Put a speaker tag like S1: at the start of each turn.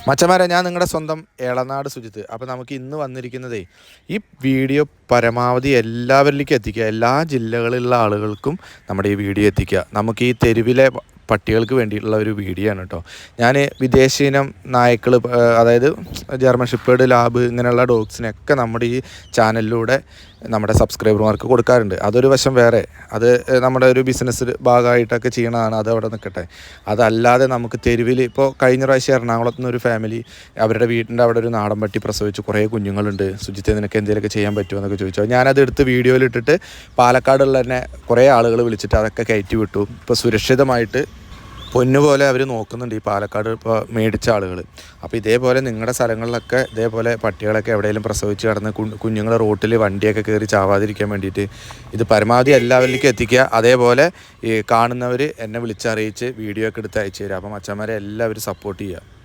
S1: മച്ചന്മാരെ, ഞാൻ നിങ്ങളുടെ സ്വന്തം ഏളനാട് സുജിത്ത്. അപ്പോൾ നമുക്ക് ഇന്ന് വന്നിരിക്കുന്നതേ, ഈ വീഡിയോ പരമാവധി എല്ലാവരിലേക്കും എത്തിക്കുക, എല്ലാ ജില്ലകളിലുള്ള ആളുകൾക്കും നമ്മുടെ ഈ വീഡിയോ എത്തിക്കുക. നമുക്ക് ഈ തെരുവിലെ പട്ടികൾക്ക് വേണ്ടിയിട്ടുള്ള ഒരു വീഡിയോ ആണ് കേട്ടോ. ഞാൻ വിദേശീനം നായ്ക്കൾ, അതായത് ജർമ്മൻ ഷെപ്പേർഡ്, ലാബ്, ഇങ്ങനെയുള്ള ഡോഗ്സിനൊക്കെ നമ്മുടെ ഈ ചാനലിലൂടെ നമ്മുടെ സബ്സ്ക്രൈബർമാർക്ക് കൊടുക്കാറുണ്ട്. അതൊരു വശം വേറെ, അത് നമ്മുടെ ഒരു ബിസിനസ് ഭാഗമായിട്ടൊക്കെ ചെയ്യണതാണ്, അത് അവിടെ നിൽക്കട്ടെ. അതല്ലാതെ നമുക്ക് തെരുവിൽ ഇപ്പോൾ കഴിഞ്ഞ പ്രാവശ്യം എറണാകുളത്ത് നിന്നൊരു ഫാമിലി അവരുടെ വീടിൻ്റെ അവിടെ ഒരു നാടൻ പട്ടി പ്രസവിച്ച് കുറേ കുഞ്ഞുങ്ങളുണ്ട്, സുജിത്തെ നിനക്ക് എന്തെങ്കിലുമൊക്കെ ചെയ്യാൻ പറ്റുമോ എന്നൊക്കെ ചോദിച്ചു. ഞാനത് എടുത്ത് വീഡിയോയിലിട്ടിട്ട് പാലക്കാടുള്ള തന്നെ കുറേ ആളുകൾ വിളിച്ചിട്ട് അതൊക്കെ കയറ്റി വിട്ടു. ഇപ്പോൾ സുരക്ഷിതമായിട്ട് പൊന്നുപോലെ അവർ നോക്കുന്നുണ്ട് ഈ പാലക്കാട് ഇപ്പോൾ മേടിച്ച ആളുകൾ. അപ്പോൾ ഇതേപോലെ നിങ്ങളുടെ സ്ഥലങ്ങളിലൊക്കെ ഇതേപോലെ പട്ടികളൊക്കെ എവിടെയെങ്കിലും പ്രസവിച്ച് കിടന്ന് കുഞ്ഞുങ്ങൾ റോട്ടിൽ വണ്ടിയൊക്കെ കയറി ചാവാതിരിക്കാൻ വേണ്ടിയിട്ട് ഇത് പരമാവധി എല്ലാവരിലേക്കും എത്തിക്കുക. അതേപോലെ ഈ കാണുന്നവർ എന്നെ വിളിച്ചറിയിച്ച് വീഡിയോ ഒക്കെ എടുത്ത് അയച്ചു തരിക. അപ്പം അച്ഛന്മാരെ എല്ലാവരും സപ്പോർട്ട് ചെയ്യുക.